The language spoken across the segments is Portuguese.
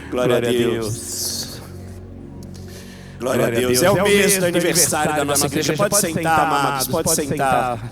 Glória a Deus. Glória a Deus. É o mês do aniversário da nossa igreja. Pode sentar, amados, pode sentar.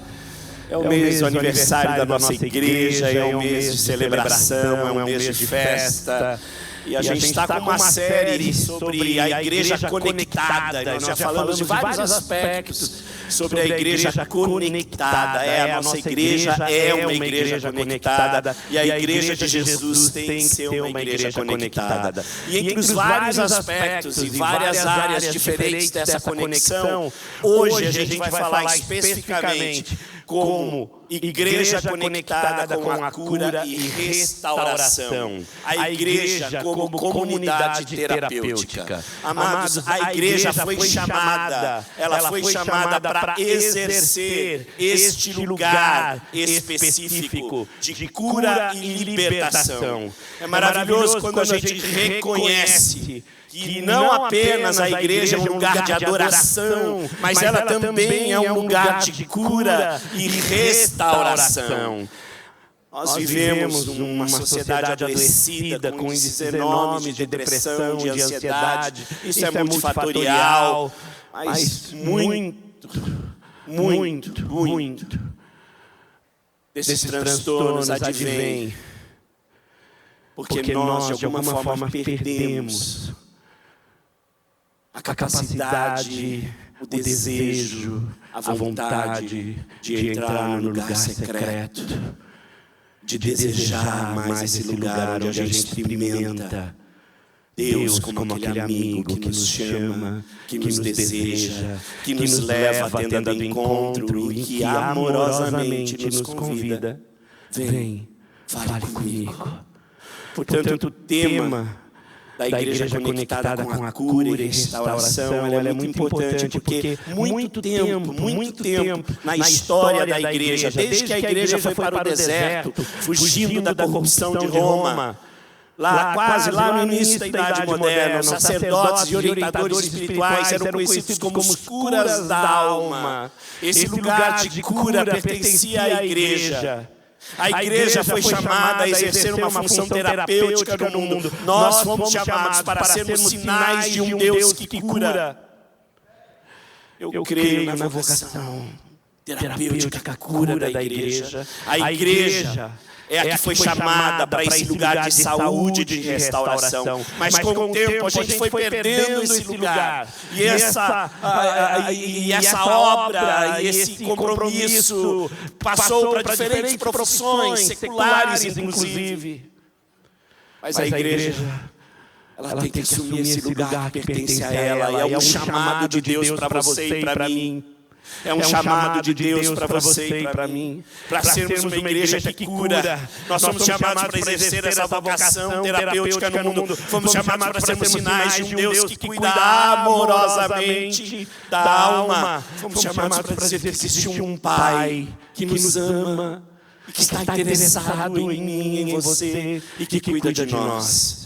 É o mês do aniversário da nossa igreja, é um mês de celebração, é um mês de festa. E a gente está com uma série sobre a igreja conectada. Nós já falamos de vários aspectos sobre a igreja conectada. A nossa igreja é uma igreja conectada. E a igreja de Jesus tem que ser uma igreja conectada. E entre os vários aspectos e várias áreas diferentes dessa conexão, hoje a gente vai falar especificamente como igreja conectada com a cura e restauração. A igreja como comunidade terapêutica. Amados, a igreja foi chamada, ela foi chamada para exercer este lugar específico de cura e libertação. É maravilhoso quando a gente reconhece que não apenas a igreja é um lugar de adoração, mas ela também é um lugar de cura e restauração. Nós vivemos numa sociedade adoecida, com índices enormes de depressão, de ansiedade. Isso é multifatorial, mas muito desses transtornos advêm porque nós, de alguma forma, perdemos a capacidade, o desejo, a vontade de entrar no lugar secreto, de desejar mais esse lugar onde a gente experimenta Deus como aquele amigo que nos chama, que nos deseja, que nos leva tendo encontro e que amorosamente nos convida. Vem, fale comigo. Portanto, o tema da igreja conectada com a cura e restauração, ela é muito importante porque muito tempo na história da igreja, desde que a igreja foi para o deserto, fugindo da corrupção de Roma, quase lá no início da Idade Moderna, os sacerdotes e orientadores espirituais eram conhecidos como os curas da alma. Esse lugar de cura pertencia à igreja. A igreja foi chamada a exercer uma função terapêutica no mundo. Nós fomos chamados para sermos sinais de um Deus que cura. Eu creio na vocação terapêutica, a cura da igreja. A igreja é a que foi chamada para esse lugar de saúde e de restauração. Mas com o tempo a gente foi perdendo esse lugar. E essa obra, e esse compromisso passou para diferentes profissões, seculares inclusive. Mas a igreja, ela tem que assumir esse lugar que pertence a ela. É um chamado de Deus para você e para mim. É um chamado de Deus para você e para mim, para sermos uma igreja que cura. Nós somos chamados para exercer essa vocação terapêutica no mundo. Fomos chamados para sermos sinais de um Deus que cuida amorosamente da alma. Fomos chamados para dizer que existe um Pai que nos ama, que está interessado em mim, em você e que cuida de nós.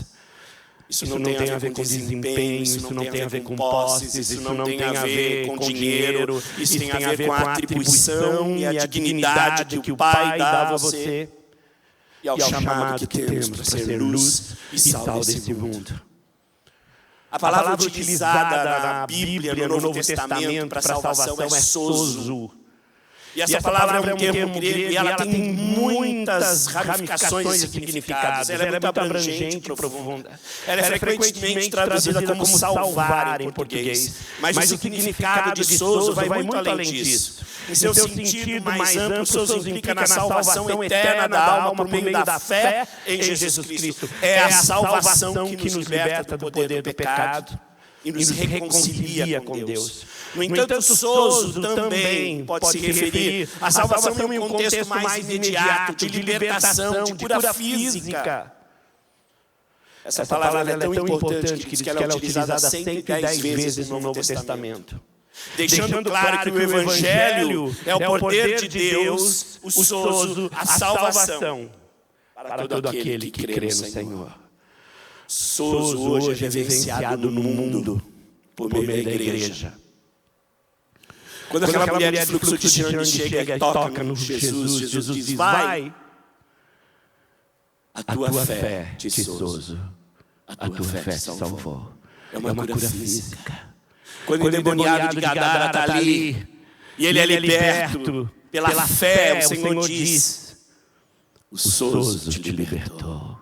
Isso não tem a ver com desempenho, isso não tem a ver com posses, isso não tem a ver com dinheiro, isso tem a ver com a atribuição e a dignidade que o Pai dá a você e ao chamado que temos para ser luz e sal desse mundo. A palavra utilizada na Bíblia, no Novo Testamento, para salvação é sozo. E essa palavra é um termo grego e ela tem muitas ramificações e significados. Ela é muito abrangente e profunda. Ela é frequentemente traduzida como salvar em português. Mas o significado de sozo vai muito além disso. Em seu sentido mais amplo, sozo implica na salvação eterna da alma por meio da fé em Jesus Cristo. É a salvação que nos liberta do poder do pecado e nos reconcilia com Deus. No entanto, sozo também pode se referir à salvação em um contexto mais imediato, de libertação, de cura física. Essa palavra é tão importante que ela é utilizada 110 vezes no Novo Testamento. Deixando claro que o Evangelho é o poder de Deus, o sozo, a salvação para todo aquele que crê no Senhor. Sozo hoje é vivenciado no mundo por meio da igreja. Quando aquela mulher de fluxo de sangue chega e toca no Jesus, Jesus diz, vai, a tua fé te sozo, a a tua fé te salvou. É uma cura física. Quando o endemoniado de Gadara está ali, e ele é liberto pela fé, o Senhor diz: o sozo te libertou.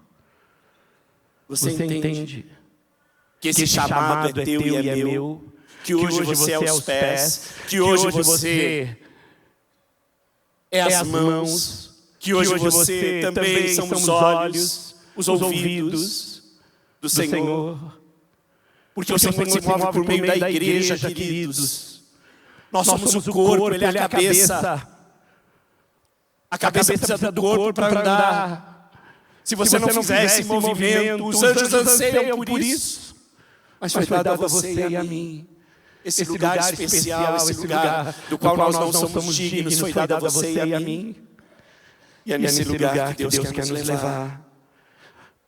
Você entende que esse chamado é teu e é meu? Que hoje você é os pés, que hoje você é as mãos, que hoje você também são os olhos, os ouvidos do Senhor. Porque o Senhor se move por meio da igreja, queridos. Nós somos o corpo, Ele é a cabeça. A cabeça precisa do corpo para andar. Se você não fizer esse movimento, os anjos anseiam por isso. Mas foi dado a você e a mim. Esse lugar especial, esse lugar do qual nós não somos dignos, foi dado a você e a mim. E é nesse lugar que Deus quer nos levar.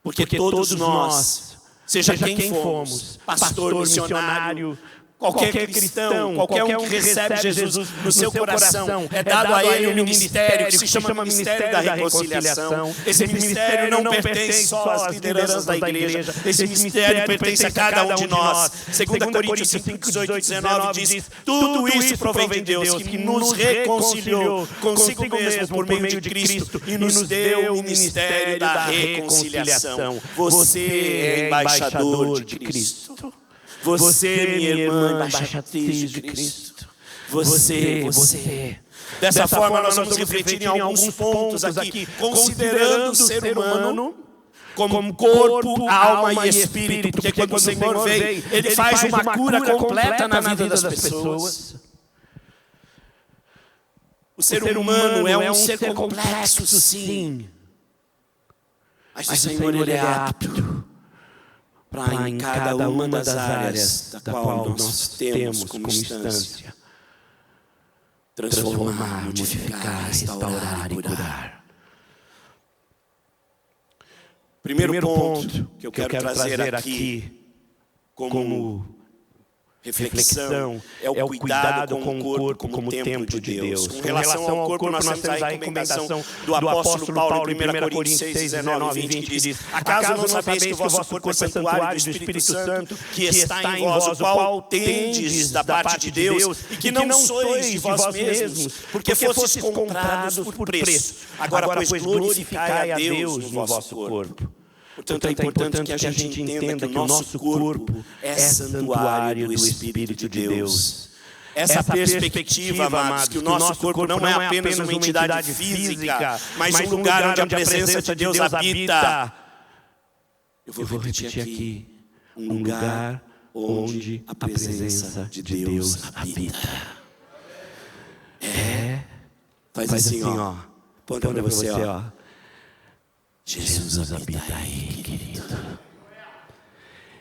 Porque todos nós, seja quem fomos, pastor, missionário, qualquer cristão, qualquer um que recebe Jesus no seu coração, é dado a ele um ministério que se chama Ministério da Reconciliação. Esse ministério não pertence só às lideranças da igreja, esse ministério pertence a cada um de nós. 2 Coríntios 5, 18 e 19 diz: tudo isso provém de Deus, que nos reconciliou consigo mesmo por meio de Cristo e nos deu o ministério da reconciliação. Você é embaixador de Cristo. Você, minha irmã, embaixatriz de Cristo. Você. Dessa forma, nós vamos refletir em alguns pontos aqui, considerando o ser humano como corpo, alma e espírito. Porque quando o Senhor vem, Ele faz uma cura completa na vida das pessoas. O ser humano é um ser complexo, sim. Mas o Senhor, Ele é apto para em cada uma das áreas da qual nós temos como instância transformar, modificar, restaurar e curar. Primeiro ponto que eu quero trazer aqui como reflexão é o cuidado com o corpo como templo de Deus. Com relação ao corpo, nós temos a recomendação do apóstolo Paulo em 1 Coríntios 6, 19 e 20, que diz: acaso não sabeis que o vosso corpo é santuário do Espírito Santo, que está em vós, o qual tendes da parte de Deus, e que não sois de vós mesmos, porque fostes comprados por preço. Agora, pois, glorificai a Deus no vosso corpo. Portanto, é importante que a gente entenda que o nosso corpo é santuário do Espírito de Deus. Essa perspectiva, amados, que o nosso corpo não é apenas uma entidade física, mas um lugar onde a presença de Deus habita. Eu vou repetir aqui: um lugar onde a presença de Deus habita. Faz assim, ó. Ponta pra você, ó. Jesus habita aí, querido.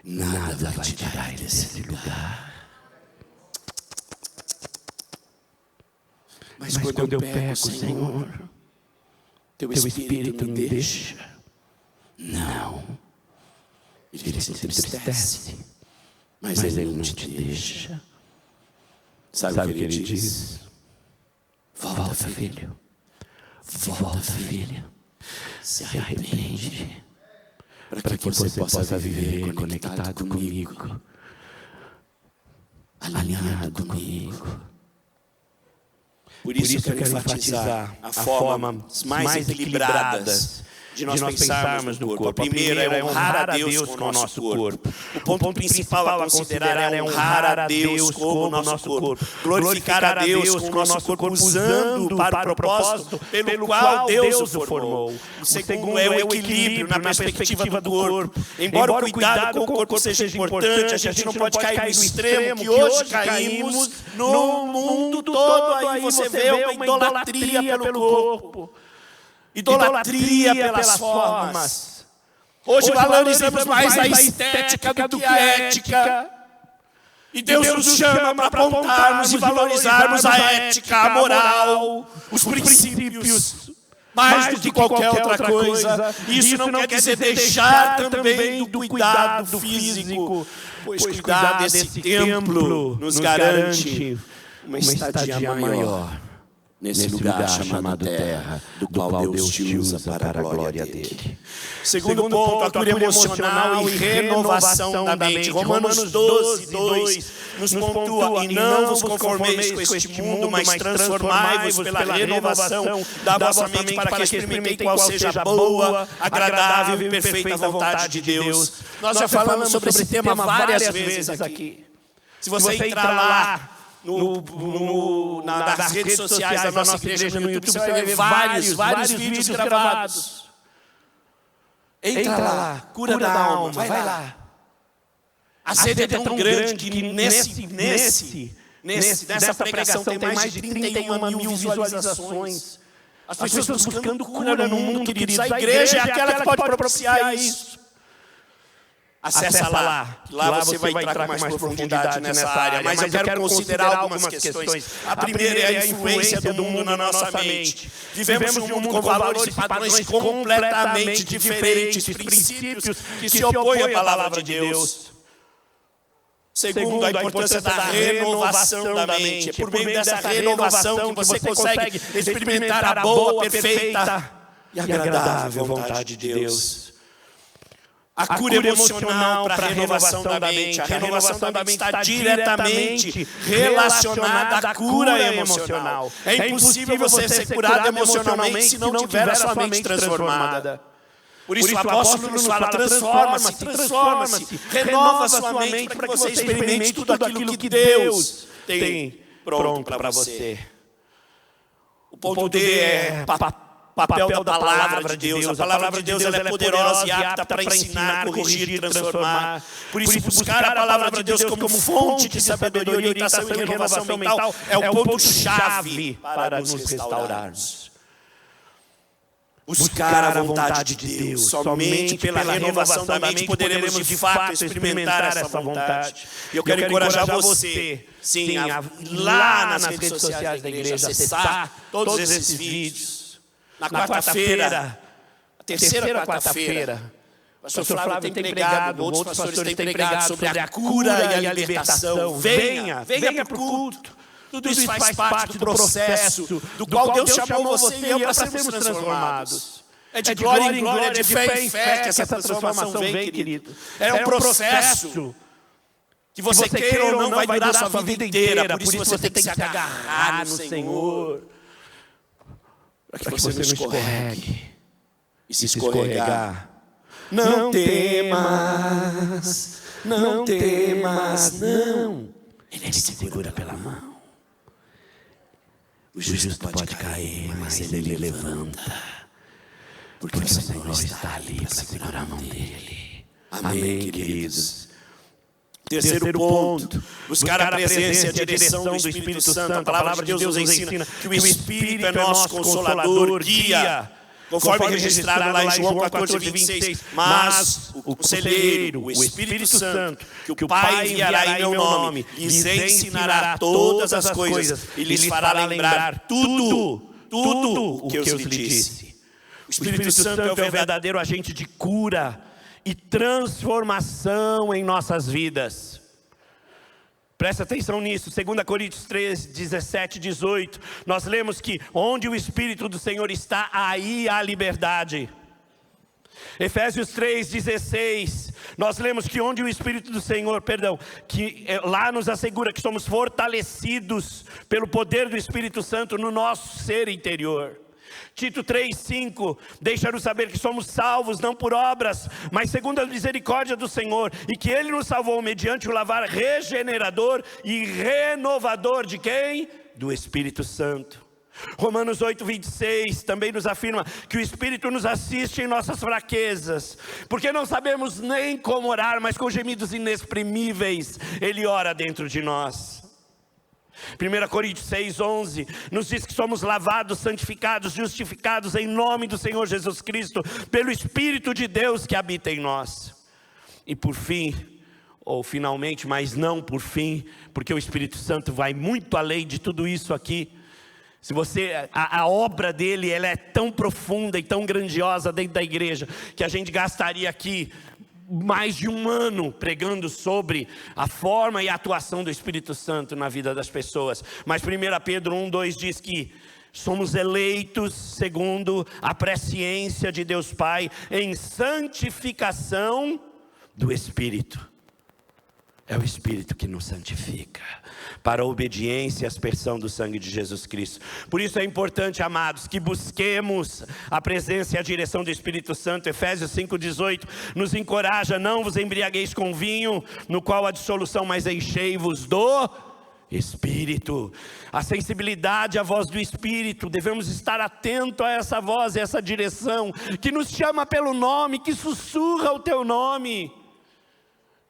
Nada vai te tirar desse lugar. Mas quando eu peco, Senhor, teu Espírito me deixa. Não. Ele se entristece, mas ele não te deixa. Sabe o que ele diz? Volta, filho. Volta, filha. Se arrepende, para que você possa viver conectado comigo, alinhado comigo. Por isso eu quero enfatizar a forma mais equilibradas de nós pensarmos no corpo. A primeira é honrar a Deus com o nosso corpo. O ponto principal a considerar é honrar a Deus com o nosso corpo. Glorificar a Deus com o nosso corpo, usando para o propósito pelo qual Deus o formou. O segundo é o equilíbrio na perspectiva do corpo. Embora o cuidado com o corpo seja importante, a gente não pode cair no extremo que hoje caímos no mundo todo. Aí você vê uma idolatria pelo corpo. Idolatria pelas formas. Hoje valorizamos mais a estética do que a ética. E Deus nos chama para apontarmos e valorizarmos a ética, a moral, os princípios, mais do que qualquer outra coisa. Isso não quer dizer deixar também do cuidado físico, pois cuidar desse templo nos garante uma estadia maior nesse lugar chamado terra, do qual Deus te usa para a glória dele. Segundo ponto, a cura emocional e renovação da mente. Romanos 12, 2 nos pontua: e não vos conformeis com este mundo, mas transformai-vos pela renovação da vossa mente, para que experimentem qual seja a boa, agradável e perfeita vontade de Deus. Nós já falamos sobre esse tema várias vezes aqui. Se você entrar lá nas redes sociais da nossa igreja no YouTube, você vai ver vários vídeos gravados. Entra lá, cura da alma, vai lá. A sede é tão grande que nessa pregação tem mais de 31 mil visualizações. As pessoas buscando cura no mundo, queridos. A igreja é aquela que pode propiciar isso. Acessa lá. Lá você vai entrar com mais profundidade nessa área. Mas eu quero considerar algumas questões. A primeira é a influência do mundo na nossa mente. Vivemos um mundo com valores e padrões completamente diferentes, princípios que se opõem à palavra de Deus. Segundo, a importância da renovação da mente. É por meio dessa renovação que você consegue experimentar a boa, perfeita e agradável vontade de Deus. A cura emocional para a renovação da mente. A renovação da mente está diretamente relacionada à cura emocional. É impossível você ser curado emocionalmente se não tiver a sua mente transformada. Por isso o apóstolo nos fala: transforma-se, renova a sua mente para que você experimente tudo aquilo que Deus tem pronto para você. O ponto D é papel da palavra de Deus. A palavra de Deus ela é poderosa e apta para ensinar, corrigir e transformar. Por isso, buscar a palavra de Deus como fonte de sabedoria, orientação e renovação mental é o ponto-chave para nos restaurarmos. Buscar a vontade de Deus. Somente pela renovação da mente poderemos de fato experimentar essa vontade. E eu quero encorajar você, sim, lá nas redes sociais da igreja, acessar todos esses vídeos. Na quarta-feira, a terceira quarta-feira, o pastor Flávio tem pregado, outros pastores têm pregado sobre a cura e a libertação. Venha para o culto. Tudo isso faz parte do processo do qual Deus chamou você e eu para sermos transformados. É de glória em glória, de fé em fé que essa transformação vem, querido. É um processo que você queira ou não vai durar a sua vida inteira. Por isso você tem que se agarrar no Senhor, para que você não escorregue e se escorregar. Não temas, não. Ele te segura pela mão. O justo pode cair, mas ele levanta. Porque o Senhor está ali para segurar a mão dele. Amém, queridos. Terceiro ponto, buscar a presença e a direção do Espírito Santo. A palavra de Deus nos ensina que o Espírito é nosso consolador, guia. Conforme registrado lá em João 14:26, mas o conselheiro, o Espírito Santo, que o Pai enviará em meu nome, lhes ensinará todas as coisas e lhes fará lembrar tudo o que eu lhes disse. O Espírito Santo é o verdadeiro agente de cura e transformação em nossas vidas. Presta atenção nisso, 2 Coríntios 3, 17, 18, nós lemos que onde o Espírito do Senhor está, aí há liberdade. Efésios 3, 16, nós lemos que onde o Espírito do Senhor, que lá nos assegura que somos fortalecidos pelo poder do Espírito Santo no nosso ser interior. Tito 3:5 deixa-nos saber que somos salvos não por obras, mas segundo a misericórdia do Senhor, e que Ele nos salvou mediante o lavar regenerador e renovador de quem? Do Espírito Santo. Romanos 8:26 também nos afirma que o Espírito nos assiste em nossas fraquezas, porque não sabemos nem como orar, mas com gemidos inexprimíveis Ele ora dentro de nós. 1 Coríntios 6:11 nos diz que somos lavados, santificados, justificados em nome do Senhor Jesus Cristo, pelo Espírito de Deus que habita em nós. E por fim, ou finalmente, mas não por fim, porque o Espírito Santo vai muito além de tudo isso aqui. Se você, a obra dele, ela é tão profunda e tão grandiosa dentro da igreja, que a gente gastaria aqui mais de um ano pregando sobre a forma e a atuação do Espírito Santo na vida das pessoas. Mas 1 Pedro 1:2 diz que Somos eleitos segundo a presciência de Deus Pai, em santificação do Espírito. É o Espírito que nos santifica, para a obediência e a aspersão do sangue de Jesus Cristo. Por isso é importante, amados, que busquemos a presença e a direção do Espírito Santo. Efésios 5,18 nos encoraja: não vos embriagueis com vinho, no qual há dissolução, mas enchei-vos do Espírito. A sensibilidade à voz do Espírito, devemos estar atentos a essa voz, a essa direção, que nos chama pelo nome, que sussurra o teu nome,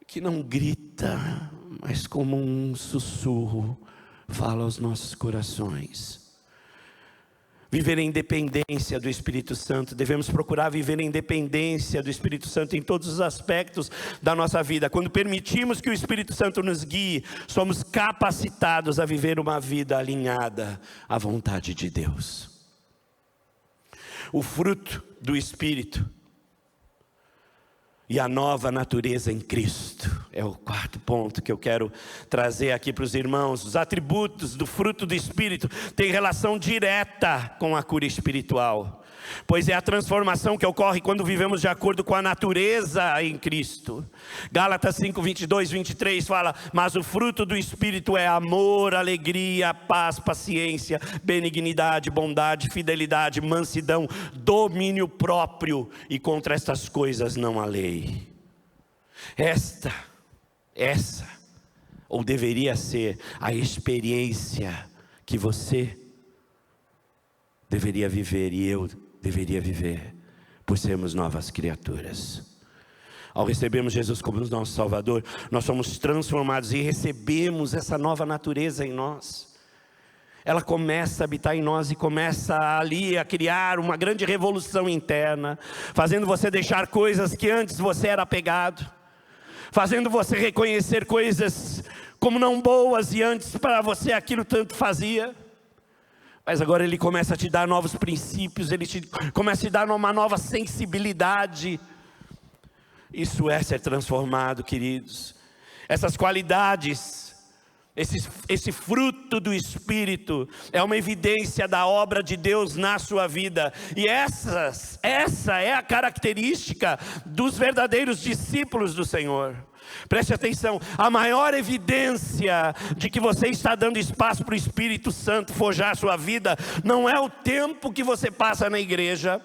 que não grita, mas como um sussurro, fala aos nossos corações. Viver em dependência do Espírito Santo, devemos procurar viver em dependência do Espírito Santo em todos os aspectos da nossa vida. Quando permitimos que o Espírito Santo nos guie, somos capacitados a viver uma vida alinhada à vontade de Deus. O fruto do Espírito e a nova natureza em Cristo é o quarto ponto que eu quero trazer aqui para os irmãos. Os atributos do fruto do Espírito têm relação direta com a cura espiritual, pois é a transformação que ocorre quando vivemos de acordo com a natureza em Cristo. Gálatas 5, 22, 23 fala: mas o fruto do Espírito é amor, alegria, paz, paciência, benignidade, bondade, fidelidade, mansidão, domínio próprio, e contra estas coisas não há lei. Essa, ou deveria ser, a experiência que você deveria viver e eu deveria viver, por sermos novas criaturas. Ao recebermos Jesus como nosso Salvador, nós somos transformados e recebemos essa nova natureza em nós. Ela começa a habitar em nós e começa ali a criar uma grande revolução interna, fazendo você deixar coisas que antes você era apegado, fazendo você reconhecer coisas como não boas e antes para você aquilo tanto fazia. Mas agora Ele começa a te dar novos princípios, começa a te dar uma nova sensibilidade. Isso é ser transformado, queridos. Essas qualidades, esse fruto do Espírito é uma evidência da obra de Deus na sua vida. E essa é a característica dos verdadeiros discípulos do Senhor. Preste atenção: a maior evidência de que você está dando espaço para o Espírito Santo forjar a sua vida, não é o tempo que você passa na igreja,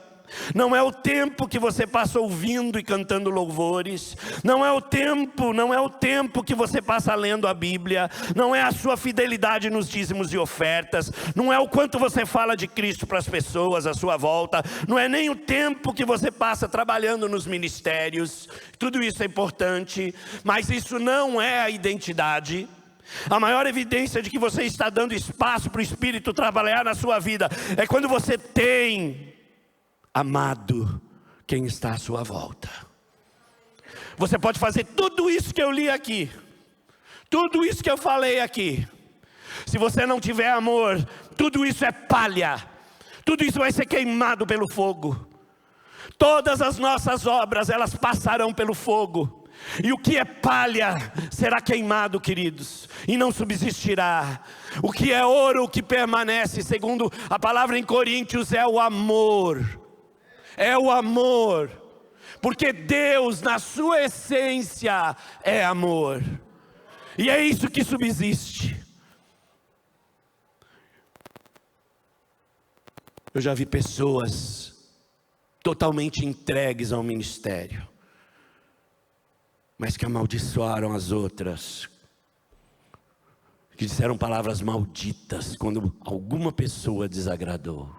não é o tempo que você passa ouvindo e cantando louvores, não é o tempo que você passa lendo a Bíblia, não é a sua fidelidade nos dízimos e ofertas, não é o quanto você fala de Cristo para as pessoas à sua volta, não é nem o tempo que você passa trabalhando nos ministérios. Tudo isso é importante, mas isso não é a identidade. A maior evidência de que você está dando espaço para o Espírito trabalhar na sua vida é quando você tem amado quem está à sua volta. Você pode fazer tudo isso que eu li aqui, tudo isso que eu falei aqui. Se você não tiver amor, tudo isso é palha, tudo isso vai ser queimado pelo fogo. Todas as nossas obras, elas passarão pelo fogo. E o que é palha será queimado, queridos, e não subsistirá. O que é ouro, o que permanece, segundo a palavra em Coríntios, é o amor. É o amor, porque Deus na sua essência é amor, e é isso que subsiste. Eu já vi pessoas totalmente entregues ao ministério, mas que amaldiçoaram as outras, que disseram palavras malditas quando alguma pessoa desagradou.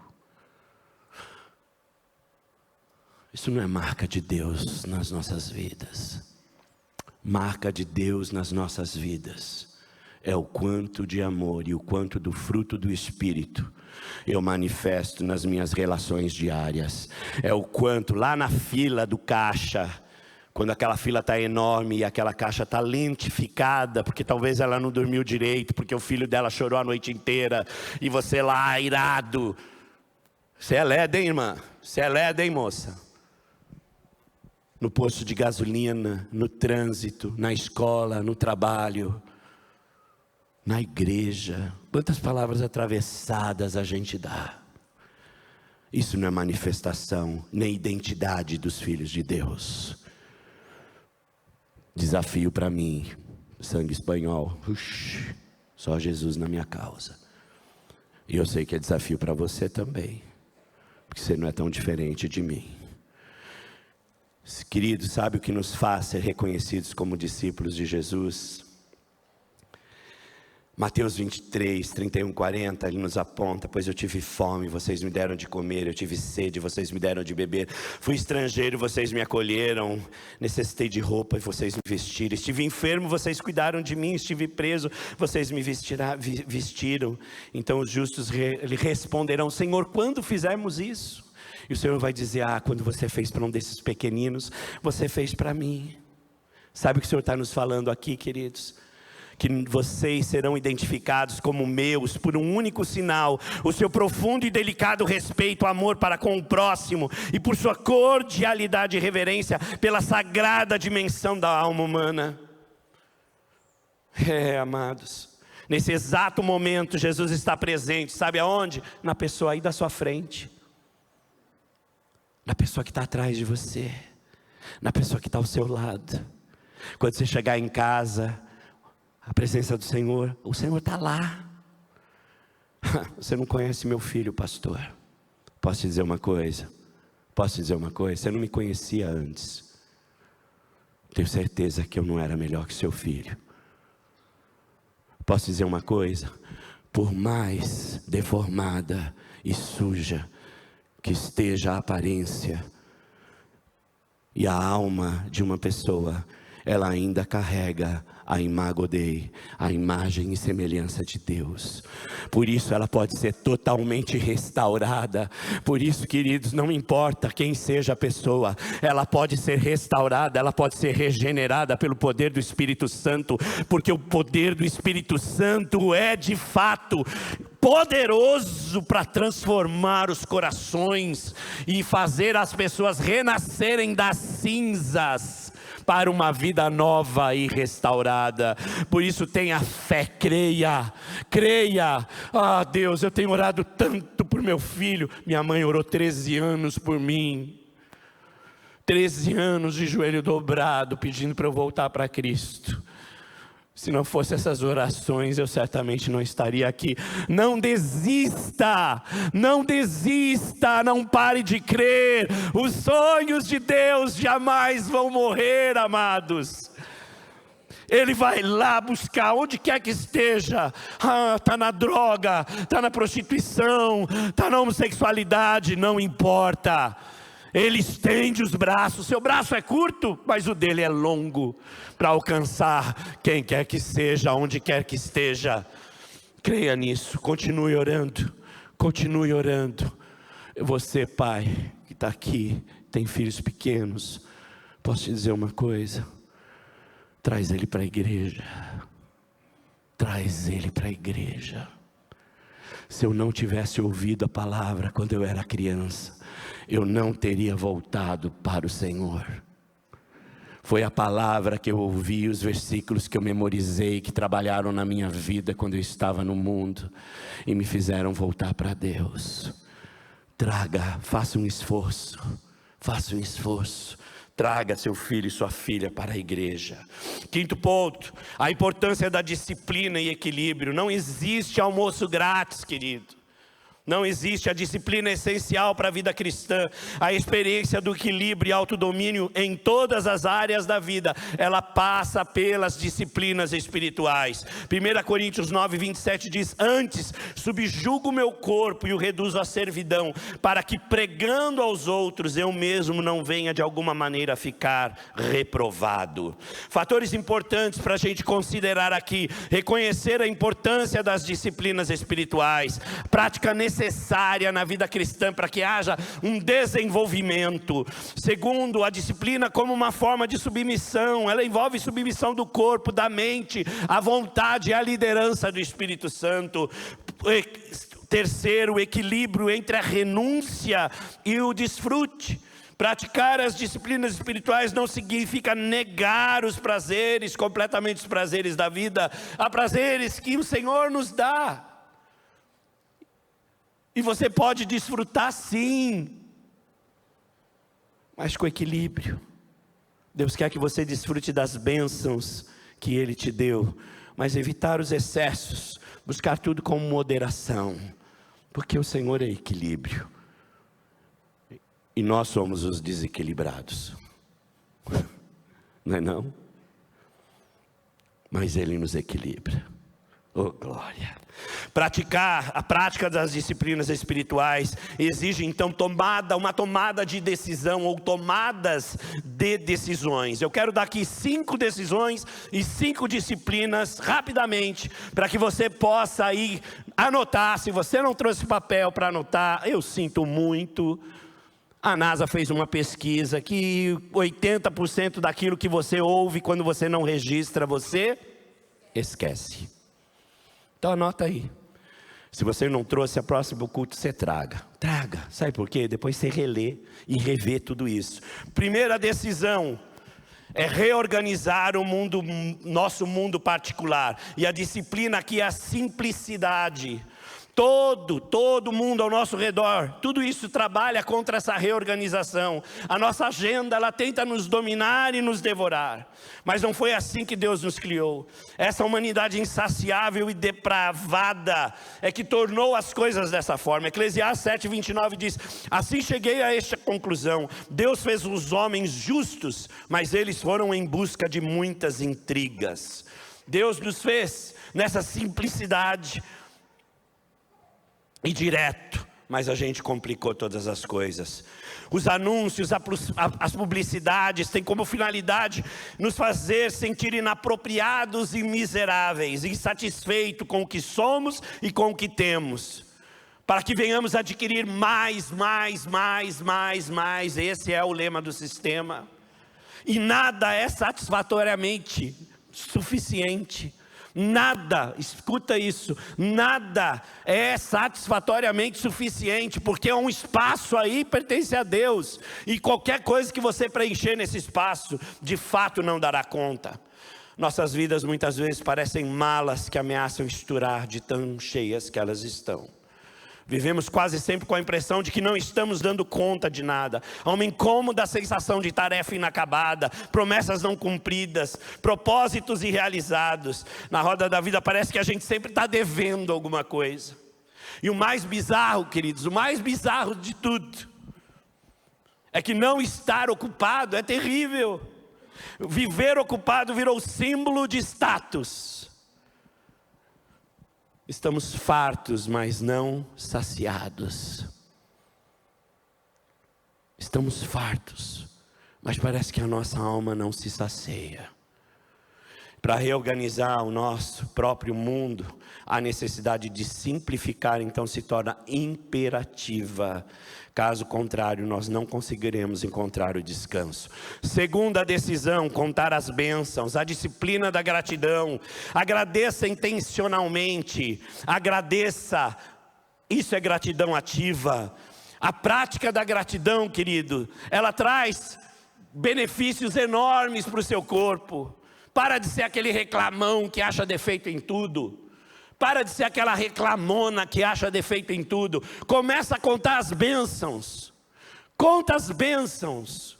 Isso não é marca de Deus nas nossas vidas. Marca de Deus nas nossas vidas é o quanto de amor e o quanto do fruto do Espírito eu manifesto nas minhas relações diárias. É o quanto lá na fila do caixa, quando aquela fila está enorme e aquela caixa está lentificada, porque talvez ela não dormiu direito, porque o filho dela chorou a noite inteira, e você lá irado. Você é leda, hein, irmã? Você é leda, hein, moça? No posto de gasolina, no trânsito, na escola, no trabalho, na igreja. Quantas palavras atravessadas a gente dá. Isso não é manifestação, nem identidade dos filhos de Deus. Desafio para mim, sangue espanhol, só Jesus na minha causa. E eu sei que é desafio para você também, porque você não é tão diferente de mim. Querido, sabe o que nos faz ser reconhecidos como discípulos de Jesus? Mateus 23, 31, 40, ele nos aponta: pois eu tive fome, vocês me deram de comer, eu tive sede, vocês me deram de beber, fui estrangeiro, vocês me acolheram, necessitei de roupa e vocês me vestiram, estive enfermo, vocês cuidaram de mim, estive preso, vocês me vestiram. Então os justos lhe responderão: Senhor, quando fizemos isso? E o Senhor vai dizer: quando você fez para um desses pequeninos, você fez para mim. Sabe o que o Senhor está nos falando aqui, queridos? Que vocês serão identificados como meus por um único sinal: o seu profundo e delicado respeito, amor para com o próximo, e por sua cordialidade e reverência pela sagrada dimensão da alma humana. Amados, nesse exato momento Jesus está presente, sabe aonde? Na pessoa aí da sua frente, na pessoa que está atrás de você, na pessoa que está ao seu lado. Quando você chegar em casa, a presença do Senhor, o Senhor está lá. Você não conhece meu filho, pastor. Posso te dizer uma coisa? Posso te dizer uma coisa? Você não me conhecia antes. Tenho certeza que eu não era melhor que seu filho. Posso te dizer uma coisa? Por mais deformada e suja que esteja a aparência e a alma de uma pessoa, ela ainda carrega a imago Dei, a imagem e semelhança de Deus. Por isso ela pode ser totalmente restaurada. Por isso, queridos, não importa quem seja a pessoa, ela pode ser restaurada, ela pode ser regenerada pelo poder do Espírito Santo, porque o poder do Espírito Santo é de fato poderoso para transformar os corações e fazer as pessoas renascerem das cinzas para uma vida nova e restaurada. Por isso tenha fé, creia. Deus, eu tenho orado tanto por meu filho. Minha mãe orou 13 anos por mim. 13 anos de joelho dobrado, pedindo para eu voltar para Cristo. Se não fosse essas orações, eu certamente não estaria aqui. Não desista, não pare de crer. Os sonhos de Deus jamais vão morrer, amados. Ele vai lá buscar, onde quer que esteja. Está na droga, está na prostituição, está na homossexualidade, não importa. Ele estende os braços, seu braço é curto, mas o dele é longo, para alcançar quem quer que seja, onde quer que esteja. Creia nisso, continue orando. Você, pai, que está aqui, tem filhos pequenos, posso te dizer uma coisa: traz ele para a igreja. Se eu não tivesse ouvido a palavra quando eu era criança, eu não teria voltado para o Senhor. Foi a palavra que eu ouvi, os versículos que eu memorizei, que trabalharam na minha vida quando eu estava no mundo e me fizeram voltar para Deus. Faça um esforço. Traga seu filho e sua filha para a igreja. Quinto ponto, a importância da disciplina e equilíbrio. Não existe almoço grátis, querido. Não existe. A disciplina essencial para a vida cristã. A experiência do equilíbrio e autodomínio em todas as áreas da vida, ela passa pelas disciplinas espirituais. 1 Coríntios 9, 27 diz: antes subjugo o meu corpo e o reduzo à servidão, para que pregando aos outros eu mesmo não venha de alguma maneira a ficar reprovado. Fatores importantes para a gente considerar aqui: reconhecer a importância das disciplinas espirituais, prática necessária na vida cristã para que haja um desenvolvimento. Segundo, a disciplina como uma forma de submissão. Ela envolve submissão do corpo, da mente, à vontade e à liderança do Espírito Santo. Terceiro, o equilíbrio entre a renúncia e o desfrute. Praticar as disciplinas espirituais não significa negar os prazeres, completamente os prazeres da vida. Há prazeres que o Senhor nos dá. E você pode desfrutar sim, mas com equilíbrio. Deus quer que você desfrute das bênçãos que Ele te deu, mas evitar os excessos, buscar tudo com moderação, porque o Senhor é equilíbrio. E nós somos os desequilibrados, não é não? Mas Ele nos equilibra, oh glória! Praticar a prática das disciplinas espirituais exige então uma tomada de decisão, ou tomadas de decisões. Eu quero dar aqui 5 decisões e 5 disciplinas rapidamente, para que você possa aí anotar. Se você não trouxe papel para anotar, eu sinto muito. A NASA fez uma pesquisa que 80% daquilo que você ouve, quando você não registra, você esquece. Então anota aí. Se você não trouxe a próximo culto, você traga. Sabe por quê? Depois você relê e revê tudo isso. Primeira decisão é reorganizar o mundo, nosso mundo particular. E a disciplina aqui é a simplicidade. Todo mundo ao nosso redor, tudo isso trabalha contra essa reorganização. A nossa agenda, ela tenta nos dominar e nos devorar. Mas não foi assim que Deus nos criou. Essa humanidade insaciável e depravada é que tornou as coisas dessa forma. Eclesiastes 7:29 diz: assim cheguei a esta conclusão: Deus fez os homens justos, mas eles foram em busca de muitas intrigas. Deus nos fez nessa simplicidade e direto, mas a gente complicou todas as coisas. Os anúncios, as publicidades têm como finalidade nos fazer sentir inapropriados e miseráveis, insatisfeitos com o que somos e com o que temos, para que venhamos adquirir mais. Esse é o lema do sistema. E nada é satisfatoriamente suficiente. Nada, escuta isso, nada é satisfatoriamente suficiente, porque um espaço aí pertence a Deus, e qualquer coisa que você preencher nesse espaço, de fato não dará conta. Nossas vidas muitas vezes parecem malas que ameaçam estourar de tão cheias que elas estão. Vivemos quase sempre com a impressão de que não estamos dando conta de nada. Há uma incômoda sensação de tarefa inacabada, promessas não cumpridas, propósitos irrealizados. Na roda da vida parece que a gente sempre está devendo alguma coisa. E o mais bizarro, queridos, o mais bizarro de tudo, é que não estar ocupado é terrível. Viver ocupado virou símbolo de status. Estamos fartos, mas não saciados. Estamos fartos, mas parece que a nossa alma não se sacia. Para reorganizar o nosso próprio mundo, a necessidade de simplificar então se torna imperativa. Caso contrário, nós não conseguiremos encontrar o descanso. Segunda decisão, contar as bênçãos, a disciplina da gratidão. Agradeça intencionalmente, agradeça, isso é gratidão ativa. A prática da gratidão, querido, ela traz benefícios enormes para o seu corpo. Para de ser aquele reclamão que acha defeito em tudo. Para de ser aquela reclamona que acha defeito em tudo. Começa a contar as bênçãos. Conta as bênçãos.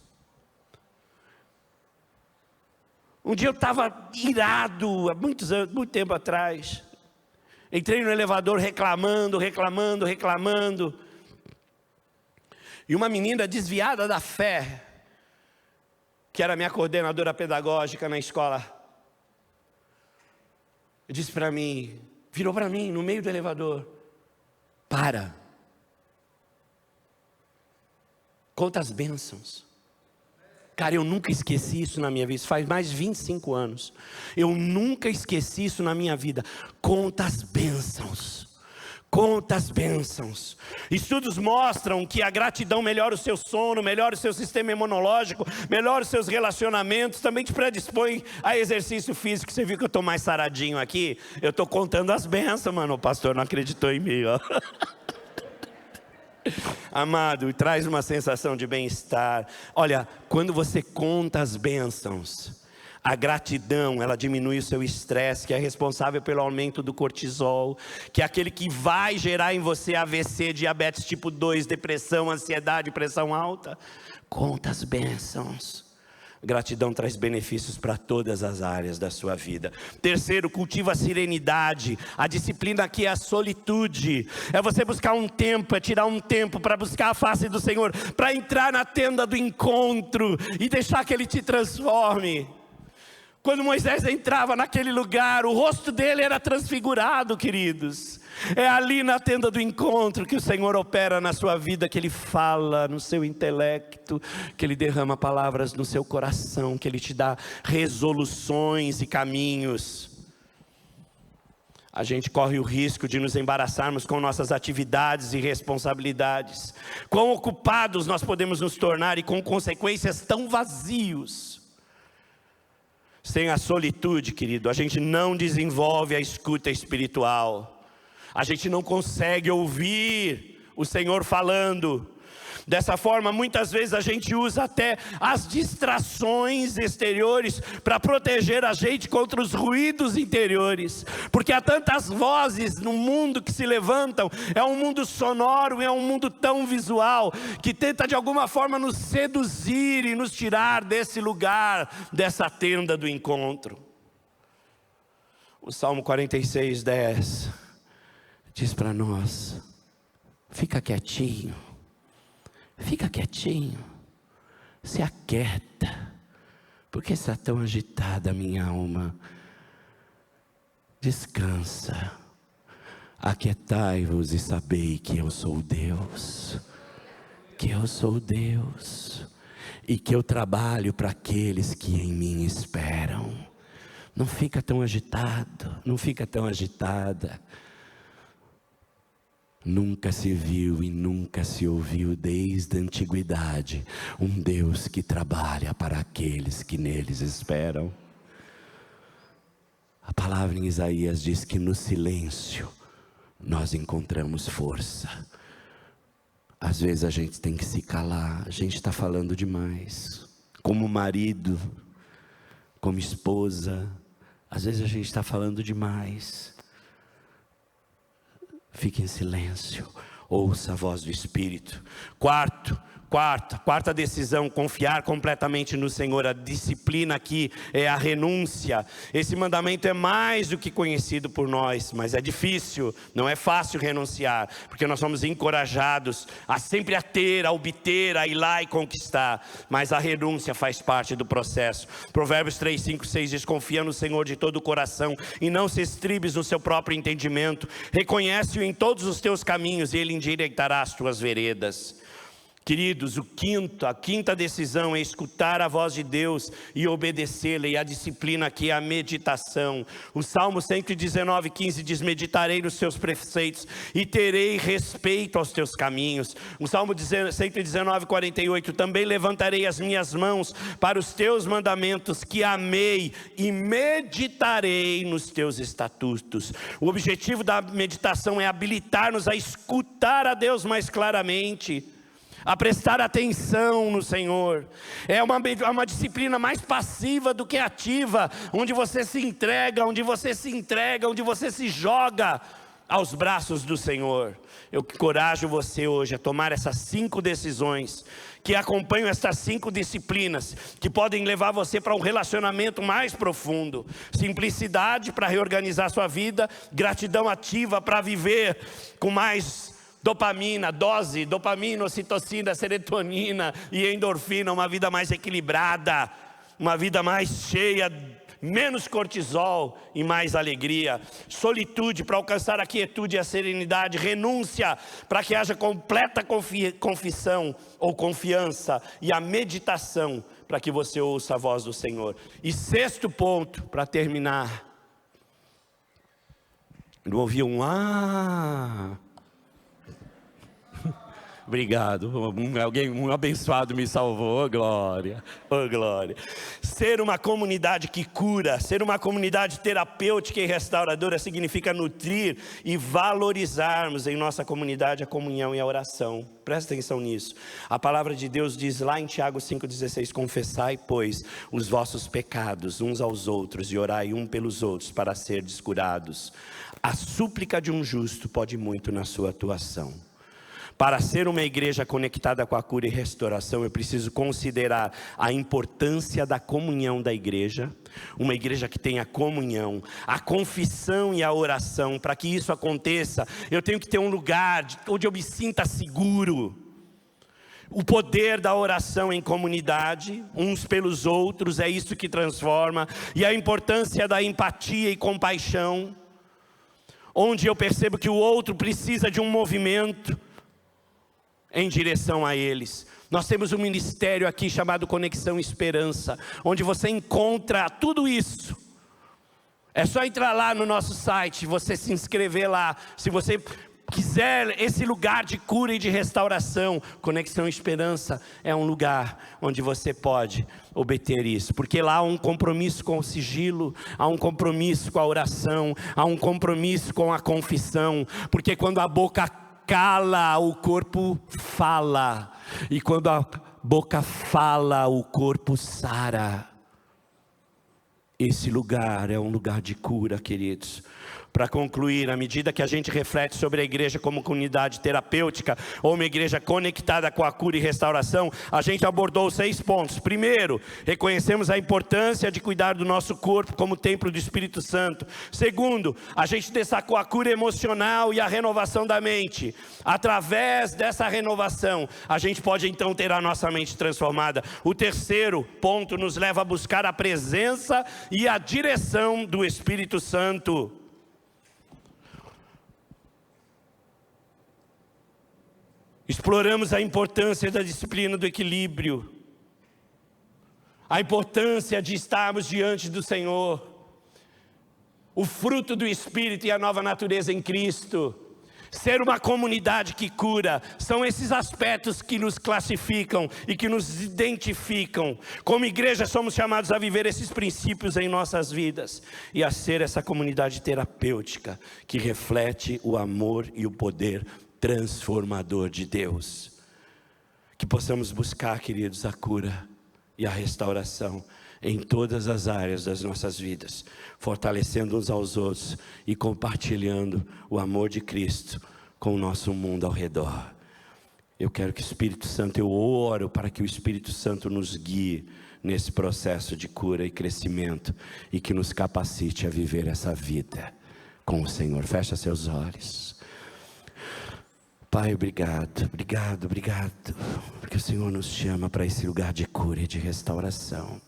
Um dia eu estava irado, há muito tempo atrás. Entrei no elevador reclamando. E uma menina desviada da fé, que era minha coordenadora pedagógica na escola, disse para mim, virou para mim no meio do elevador: para, conta as bênçãos. Cara, eu nunca esqueci isso na minha vida, isso faz mais de 25 anos, eu nunca esqueci isso na minha vida. Conta as bênçãos. Conta as bênçãos. Estudos mostram que a gratidão melhora o seu sono, melhora o seu sistema imunológico, melhora os seus relacionamentos, também te predispõe a exercício físico. Você viu que eu estou mais saradinho aqui? Eu estou contando as bênçãos, mano. O pastor não acreditou em mim, ó. amado, traz uma sensação de bem-estar. Olha, quando você conta as bênçãos, a gratidão, ela diminui o seu estresse, que é responsável pelo aumento do cortisol, que é aquele que vai gerar em você AVC, diabetes tipo 2, depressão, ansiedade, pressão alta. Conta as bênçãos. Gratidão traz benefícios para todas as áreas da sua vida. Terceiro, cultiva a serenidade. A disciplina aqui é a solitude. É você buscar um tempo, é tirar um tempo para buscar a face do Senhor, para entrar na tenda do encontro e deixar que Ele te transforme. Quando Moisés entrava naquele lugar, o rosto dele era transfigurado, queridos. É ali na tenda do encontro que o Senhor opera na sua vida, que Ele fala no seu intelecto, que Ele derrama palavras no seu coração, que Ele te dá resoluções e caminhos. A gente corre o risco de nos embaraçarmos com nossas atividades e responsabilidades. Quão ocupados nós podemos nos tornar e com consequências tão vazios. Sem a solitude, querido, a gente não desenvolve a escuta espiritual. A gente não consegue ouvir o Senhor falando. Dessa forma, muitas vezes a gente usa até as distrações exteriores para proteger a gente contra os ruídos interiores. Porque há tantas vozes no mundo que se levantam. É um mundo sonoro, é um mundo tão visual, que tenta de alguma forma nos seduzir e nos tirar desse lugar, dessa tenda do encontro. O Salmo 46:10 diz para nós: fica quietinho. Fica quietinho, se aquieta. Por que está tão agitada a minha alma? Descansa, aquietai-vos e sabei que eu sou Deus. Que eu sou Deus e que eu trabalho para aqueles que em mim esperam. Não fica tão agitado, não fica tão agitada. Nunca se viu e nunca se ouviu desde a antiguidade um Deus que trabalha para aqueles que neles esperam. A palavra em Isaías diz que no silêncio nós encontramos força. Às vezes a gente tem que se calar, a gente está falando demais. Como marido, como esposa, às vezes a gente está falando demais. Fique em silêncio, ouça a voz do Espírito. Quarta decisão, confiar completamente no Senhor. A disciplina aqui é a renúncia. Esse mandamento é mais do que conhecido por nós, mas é difícil, não é fácil renunciar, porque nós somos encorajados a sempre a ter, a obter, a ir lá e conquistar, mas a renúncia faz parte do processo. Provérbios 3, 5, 6 diz: confia no Senhor de todo o coração e não se estribes no seu próprio entendimento. Reconhece-o em todos os teus caminhos e Ele endireitará as tuas veredas. Queridos, a quinta decisão é escutar a voz de Deus e obedecê-la, e a disciplina aqui é a meditação. O Salmo 119:15 diz: meditarei nos teus preceitos e terei respeito aos teus caminhos. O Salmo 119:48, também levantarei as minhas mãos para os teus mandamentos que amei e meditarei nos teus estatutos. O objetivo da meditação é habilitar-nos a escutar a Deus mais claramente, a prestar atenção no Senhor. É uma disciplina mais passiva do que ativa, onde você se entrega, onde você se joga aos braços do Senhor. Eu encorajo você hoje a tomar essas 5 decisões, que acompanham essas 5 disciplinas, que podem levar você para um relacionamento mais profundo. Simplicidade para reorganizar sua vida, gratidão ativa para viver com mais dopamina, dopamina, ocitocina, serotonina e endorfina, uma vida mais equilibrada, uma vida mais cheia, menos cortisol e mais alegria. Solitude para alcançar a quietude e a serenidade. Renúncia para que haja completa confissão ou confiança, e a meditação para que você ouça a voz do Senhor. E 6º ponto, para terminar, não ouvi um Obrigado. Um abençoado me salvou. Oh, glória. Oh, glória. Ser uma comunidade que cura, ser uma comunidade terapêutica e restauradora significa nutrir e valorizarmos em nossa comunidade a comunhão e a oração. Presta atenção nisso. A palavra de Deus diz lá em Tiago 5,16: confessai, pois, os vossos pecados uns aos outros e orai um pelos outros para serdes curados. A súplica de um justo pode muito na sua atuação. Para ser uma igreja conectada com a cura e restauração, eu preciso considerar a importância da comunhão da igreja. Uma igreja que tenha comunhão, a confissão e a oração. Para que isso aconteça, eu tenho que ter um lugar onde eu me sinta seguro. O poder da oração em comunidade, uns pelos outros, é isso que transforma. E a importância da empatia e compaixão, onde eu percebo que o outro precisa de um movimento em direção a eles. Nós temos um ministério aqui chamado Conexão Esperança, onde você encontra tudo isso. É só entrar lá no nosso site, você se inscrever lá. Se você quiser esse lugar de cura e de restauração, Conexão Esperança é um lugar onde você pode obter isso. Porque lá há um compromisso com o sigilo, há um compromisso com a oração, há um compromisso com a confissão. Porque quando a boca cala, o corpo fala. E quando a boca fala, o corpo sara. Esse lugar é um lugar de cura, queridos. Para concluir, à medida que a gente reflete sobre a igreja como comunidade terapêutica, ou uma igreja conectada com a cura e restauração, a gente abordou 6 pontos. Primeiro, reconhecemos a importância de cuidar do nosso corpo como templo do Espírito Santo. Segundo, a gente destacou a cura emocional e a renovação da mente. Através dessa renovação, a gente pode então ter a nossa mente transformada. O terceiro ponto nos leva a buscar a presença e a direção do Espírito Santo. Exploramos a importância da disciplina do equilíbrio, a importância de estarmos diante do Senhor, o fruto do Espírito e a nova natureza em Cristo, ser uma comunidade que cura. São esses aspectos que nos classificam e que nos identificam. Como igreja somos chamados a viver esses princípios em nossas vidas e a ser essa comunidade terapêutica que reflete o amor e o poder transformador de Deus. Que possamos buscar, queridos, a cura e a restauração em todas as áreas das nossas vidas, fortalecendo uns aos outros e compartilhando o amor de Cristo com o nosso mundo ao redor. Eu quero que o Espírito Santo, eu oro para que o Espírito Santo nos guie nesse processo de cura e crescimento e que nos capacite a viver essa vida com o Senhor. Fecha seus olhos. Pai, obrigado, porque o Senhor nos chama para esse lugar de cura e de restauração.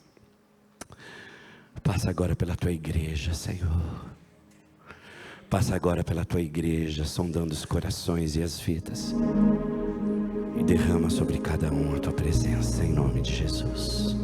Passa agora pela Tua igreja, Senhor. Passa agora pela Tua igreja, sondando os corações e as vidas. E derrama sobre cada um a Tua presença, em nome de Jesus.